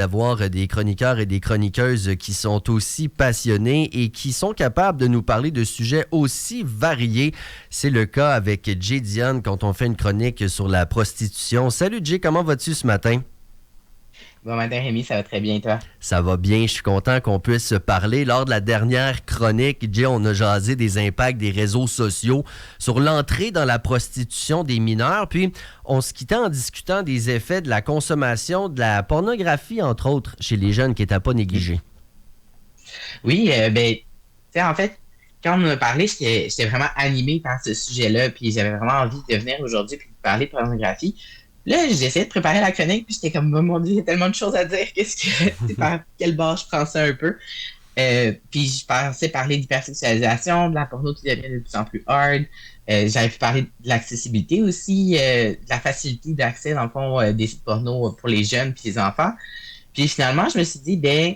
d'avoir des chroniqueurs et des chroniqueuses qui sont aussi passionnés et qui sont capables de nous parler de sujets aussi variés. C'est le cas avec Jay Dionne quand on fait une chronique sur la prostitution. Salut Jay, comment vas-tu ce matin? Bon matin, Rémi, ça va très bien, toi? Ça va bien, je suis content qu'on puisse se parler. Lors de la dernière chronique, Jay, on a jasé des impacts des réseaux sociaux sur l'entrée dans la prostitution des mineurs, puis on se quittait en discutant des effets de la consommation de la pornographie, entre autres, chez les jeunes qui n'étaient pas négligés. Oui, tu sais, en fait, quand on en a parlé, j'étais vraiment animé par ce sujet-là, puis j'avais vraiment envie de venir aujourd'hui puis de parler de pornographie. Là, j'essayais de préparer la chronique, puis j'étais comme, oh mon Dieu, il y a tellement de choses à dire, qu'est-ce que, tu sais, par quelle base je prends ça un peu? Puis je pensais parler d'hypersexualisation, de la porno qui devient de plus en plus hard. J'avais pu parler de l'accessibilité aussi, de la facilité d'accès, dans le fond, des sites porno pour les jeunes puis les enfants. Puis finalement, je me suis dit, ben,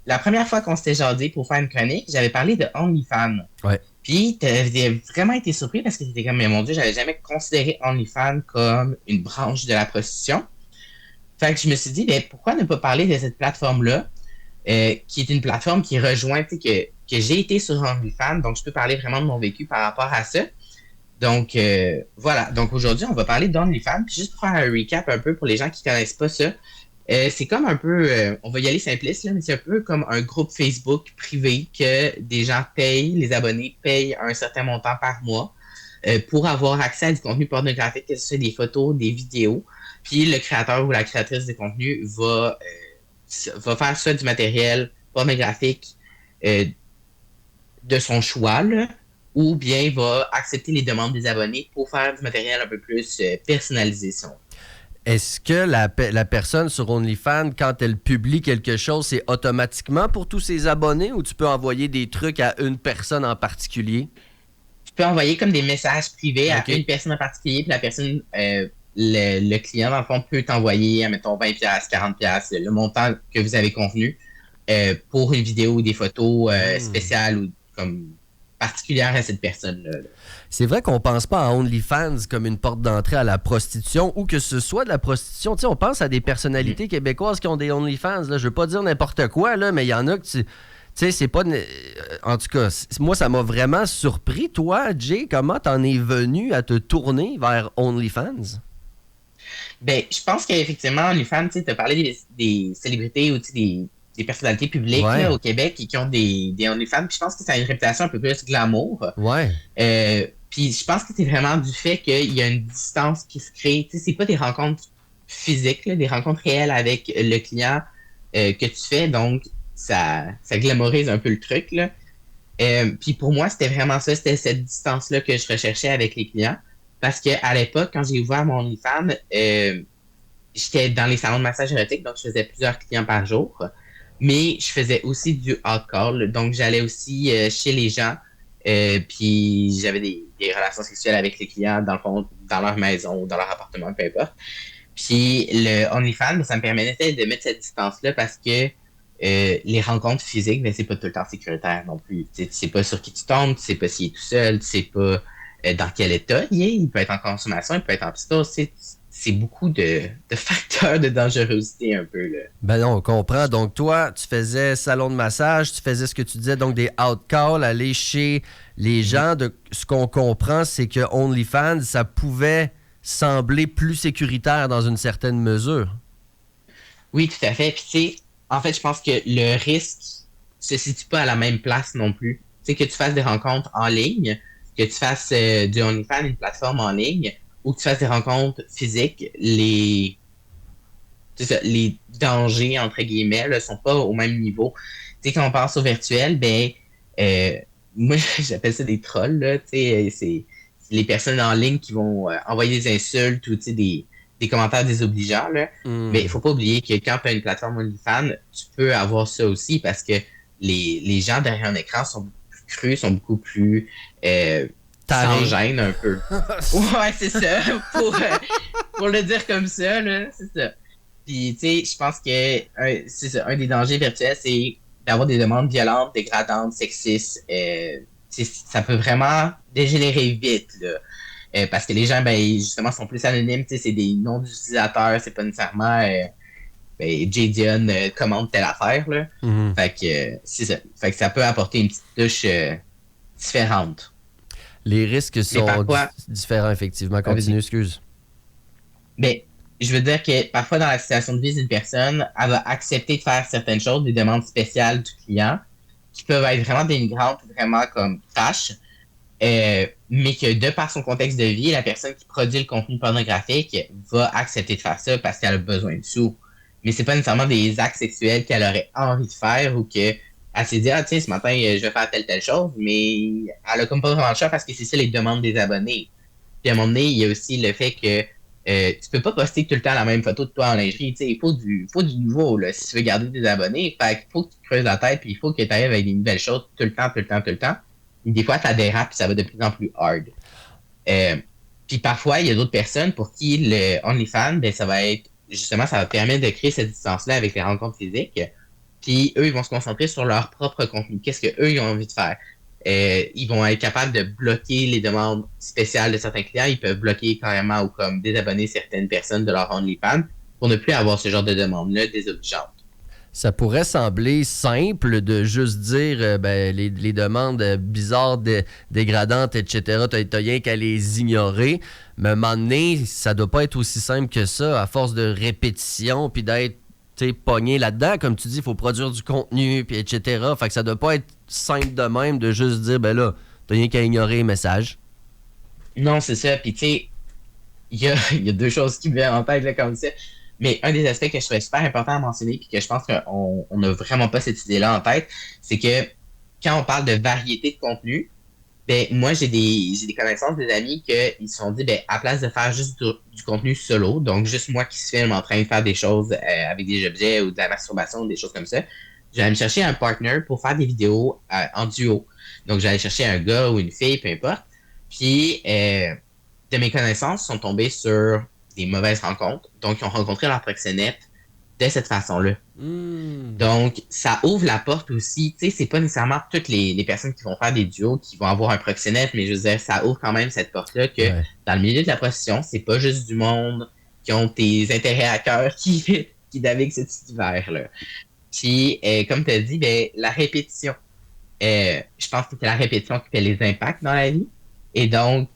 la première fois qu'on s'était jasé pour faire une chronique, j'avais parlé de OnlyFans. Ouais. Puis, t'avais vraiment été surpris parce que t'étais comme, mais mon Dieu, j'avais jamais considéré OnlyFans comme une branche de la prostitution. Fait que je me suis dit, ben, pourquoi ne pas parler de cette plateforme-là, qui est une plateforme qui rejoint, tu sais, que j'ai été sur OnlyFans, donc je peux parler vraiment de mon vécu par rapport à ça. Donc, voilà. Donc, aujourd'hui, on va parler d'OnlyFans. Puis, juste pour faire un recap un peu pour les gens qui connaissent pas ça, c'est comme un peu, on va y aller simpliste, là, mais c'est un peu comme un groupe Facebook privé que des gens payent, les abonnés payent un certain montant par mois pour avoir accès à du contenu pornographique, que ce soit des photos, des vidéos. Puis le créateur ou la créatrice de contenu va faire soit du matériel pornographique de son choix, là, ou bien va accepter les demandes des abonnés pour faire du matériel un peu plus personnalisé, si on veut. Est-ce que la personne sur OnlyFans, quand elle publie quelque chose, c'est automatiquement pour tous ses abonnés ou tu peux envoyer des trucs à une personne en particulier? Tu peux envoyer comme des messages privés à OK. une personne en particulier, puis la personne, le client, dans le fond, peut t'envoyer, mettons, 20$, 40$, le montant que vous avez convenu, pour une vidéo ou des photos spéciales ou comme particulières à cette personne-là. C'est vrai qu'on pense pas à OnlyFans comme une porte d'entrée à la prostitution ou que ce soit de la prostitution. Tu sais, on pense à des personnalités québécoises qui ont des OnlyFans. Là. Je veux pas dire n'importe quoi, là, mais il y en a que tu sais, c'est pas... En tout cas, moi, ça m'a vraiment surpris. Toi, Jay, comment t'en es venu à te tourner vers OnlyFans? Ben, je pense qu'effectivement, OnlyFans, tu sais, t'as parlé des célébrités ou tu sais, des personnalités publiques là, Ouais, au Québec qui ont des OnlyFans, puis je pense que ça a une réputation un peu plus glamour. ouais. Puis je pense que c'est vraiment du fait qu'il y a une distance qui se crée. Tu sais, c'est pas des rencontres physiques, là, des rencontres réelles avec le client que tu fais, donc ça glamourise un peu le truc, là. Puis pour moi, c'était vraiment ça, c'était cette distance-là que je recherchais avec les clients. Parce qu'à l'époque, quand j'ai ouvert mon OnlyFans, j'étais dans les salons de massage érotique, donc je faisais plusieurs clients par jour. Mais je faisais aussi du hot call, donc j'allais aussi chez les gens, puis j'avais des relations sexuelles avec les clients, dans le fond, dans leur maison ou dans leur appartement, peu importe. Puis le OnlyFans, ça me permettait de mettre cette distance-là parce que les rencontres physiques, ben, c'est pas tout le temps sécuritaire non plus. Tu sais pas sur qui tu tombes, tu sais pas s'il est tout seul, tu sais pas dans quel état il est. Il peut être en consommation, il peut être en psychose. C'est beaucoup de facteurs de dangerosité un peu, là. Ben non, on comprend. Donc, toi, tu faisais salon de massage, tu faisais ce que tu disais, donc des outcalls, aller chez les gens. De, ce qu'on comprend, c'est que OnlyFans, ça pouvait sembler plus sécuritaire dans une certaine mesure. Oui, tout à fait. Puis, tu sais, en fait, je pense que le risque se situe pas à la même place non plus. Tu sais, que tu fasses des rencontres en ligne, que tu fasses du OnlyFans, une plateforme en ligne, ou que tu fasses des rencontres physiques, c'est ça, les dangers, entre guillemets, ne sont pas au même niveau. Tu sais, quand on pense au virtuel, ben, euh, moi, j'appelle ça des trolls, là, tu sais, c'est les personnes en ligne qui vont envoyer des insultes ou, tu sais, des commentaires désobligeants, là. Mais il Hmm. faut pas oublier que quand tu as une plateforme OnlyFans, tu peux avoir ça aussi parce que les gens derrière un écran sont beaucoup plus crus, sont beaucoup plus sans Taré. gêne un peu. Ouais, c'est ça. Pour le dire comme ça, là, c'est ça. Puis, tu sais, je pense que c'est ça, un des dangers virtuels, c'est d'avoir des demandes violentes, dégradantes, sexistes. Ça peut vraiment dégénérer vite, là. Parce que les gens, ben, justement, sont plus anonymes. Tu sais, c'est des noms d'utilisateurs, c'est pas nécessairement ben, JDon commande telle affaire, là. Fait que c'est ça. Fait que ça peut apporter une petite touche différente. Les risques Mais sont parfois, différents, effectivement. Continue, excuse. ben, je veux dire que parfois, dans la situation de vie d'une personne, elle va accepter de faire certaines choses, des demandes spéciales du client, qui peuvent être vraiment dénigrantes, vraiment comme trash, mais que de par son contexte de vie, la personne qui produit le contenu pornographique va accepter de faire ça parce qu'elle a besoin de sous. Mais c'est pas nécessairement des actes sexuels qu'elle aurait envie de faire ou que elle s'est dit, ah, tiens, ce matin, je vais faire telle chose, mais elle a comme pas vraiment le choix parce que c'est ça les demandes des abonnés. Puis à un moment donné, il y a aussi le fait que tu peux pas poster tout le temps la même photo de toi en lingerie. Tu sais, il faut du nouveau là, si tu veux garder des abonnés. Fait qu'il faut que tu te creuses la tête puis il faut que tu arrives avec des nouvelles choses tout le temps, tout le temps, tout le temps. Et des fois, ça dérape puis ça va de plus en plus hard. Puis parfois, il y a d'autres personnes pour qui le OnlyFans, ben, ça va être justement, ça va permettre de créer cette distance-là avec les rencontres physiques. Puis eux, ils vont se concentrer sur leur propre contenu. Qu'est-ce qu'eux, ils ont envie de faire? Ils vont être capables de bloquer les demandes spéciales de certains clients. Ils peuvent bloquer carrément ou comme désabonner certaines personnes de leur OnlyFans pour ne plus avoir ce genre de demandes-là désobligeantes. Ça pourrait sembler simple de juste dire ben, les demandes bizarres, dégradantes, etc. T'as rien qu'à les ignorer. Mais à un moment donné, ça doit pas être aussi simple que ça, à force de répétition, puis d'être pogné là-dedans. Comme tu dis, il faut produire du contenu, puis etc. Fait que ça doit pas être simple de même de juste dire, ben là, t'as rien qu'à ignorer les messages. Non, c'est ça. Puis tu sais, il y a deux choses qui me viennent en tête là, comme ça. Mais un des aspects que je trouvais super important à mentionner, puis que je pense qu'on n'a vraiment pas cette idée-là en tête, c'est que quand on parle de variété de contenu, ben moi j'ai des connaissances, des amis qui se sont dit, ben à place de faire juste du contenu solo, donc juste moi qui se filme en train de faire des choses avec des objets ou de la masturbation, des choses comme ça, j'allais me chercher un partner pour faire des vidéos en duo. Donc j'allais chercher un gars ou une fille, peu importe. Puis de mes connaissances sont tombées sur des mauvaises rencontres, donc ils ont rencontré leur proxénète de cette façon-là. Donc, ça ouvre la porte aussi. Tu sais, c'est pas nécessairement toutes les personnes qui vont faire des duos qui vont avoir un proxénète, mais je veux dire, ça ouvre quand même cette porte-là que dans le milieu de la prostitution, c'est pas juste du monde qui ont tes intérêts à cœur qui naviguent cet univers-là. Puis, comme tu as dit, ben, la répétition. Je pense que c'est la répétition qui fait les impacts dans la vie. Et donc,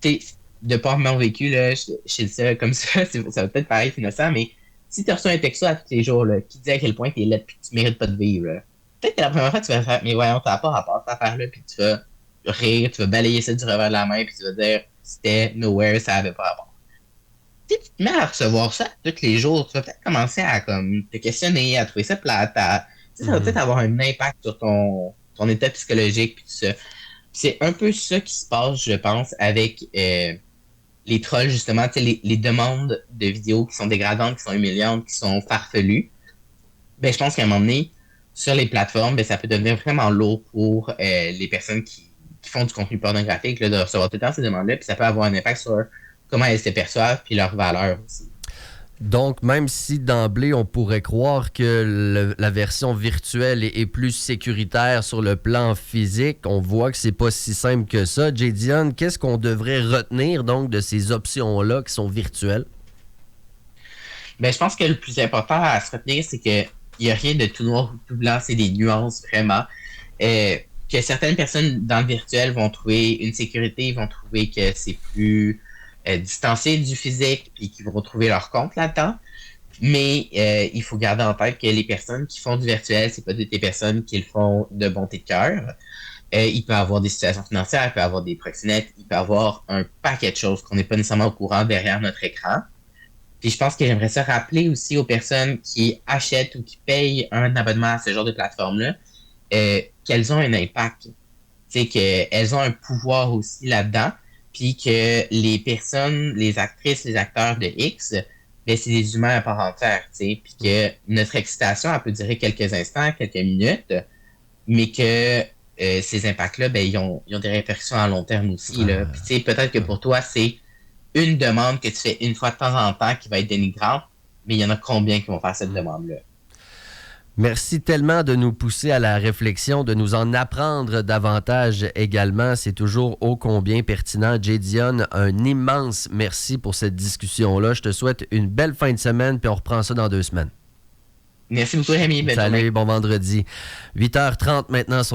tu sais, de par mon vécu, là, je dis ça comme ça, ça va peut-être paraître innocent, mais si tu reçois un texto à tous les jours là, qui dit à quel point t'es laid et que tu mérites pas de vivre, là, peut-être que la première fois, tu vas faire, mais voyons, t'as pas rapport à cette affaire-là, puis tu vas rire, tu vas balayer ça du revers de la main, puis tu vas dire, c'était nowhere, ça avait pas rapport. Si tu te mets à recevoir ça tous les jours, tu vas peut-être commencer à comme, te questionner, à trouver ça plate, ça va peut-être avoir un impact sur ton état psychologique, puis tout ça. C'est un peu ça qui se passe, je pense, avec les trolls, justement, les demandes de vidéos qui sont dégradantes, qui sont humiliantes, qui sont farfelues. Ben, je pense qu'à un moment donné, sur les plateformes, ben, ça peut devenir vraiment lourd pour les personnes qui font du contenu pornographique là, de recevoir tout le temps ces demandes-là, puis ça peut avoir un impact sur comment elles se perçoivent, puis leur valeur aussi. Donc, même si d'emblée, on pourrait croire que la version virtuelle est plus sécuritaire sur le plan physique, on voit que c'est pas si simple que ça. JDon, qu'est-ce qu'on devrait retenir donc de ces options-là qui sont virtuelles? Ben, je pense que le plus important à se retenir, c'est qu'il n'y a rien de tout noir ou tout blanc, c'est des nuances vraiment. Que certaines personnes dans le virtuel vont trouver une sécurité, vont trouver que c'est plus distanciés du physique puis qui vont trouver leur compte là-dedans. Mais il faut garder en tête que les personnes qui font du virtuel, c'est pas des personnes qui le font de bonté de cœur. Il peut y avoir des situations financières, il peut y avoir des proxénètes, il peut y avoir un paquet de choses qu'on n'est pas nécessairement au courant derrière notre écran. Puis je pense que j'aimerais ça rappeler aussi aux personnes qui achètent ou qui payent un abonnement à ce genre de plateforme-là, qu'elles ont un impact. Tu sais, qu'elles ont un pouvoir aussi là-dedans. Puis que les personnes, les actrices, les acteurs de X, ben, c'est des humains à part entière, tu sais. Puis que notre excitation, elle peut durer quelques instants, quelques minutes, mais que ces impacts-là, ben, ils ont des répercussions à long terme aussi, là. Puis tu sais, peut-être que pour toi, c'est une demande que tu fais une fois de temps en temps qui va être dénigrante, mais il y en a combien qui vont faire cette demande-là? Merci tellement de nous pousser à la réflexion, de nous en apprendre davantage également. C'est toujours ô combien pertinent. Jay Dionne, un immense merci pour cette discussion-là. Je te souhaite une belle fin de semaine, puis on reprend ça dans 2 semaines. Merci beaucoup, Rémi. Salut, bon vendredi. 8h30 maintenant sur les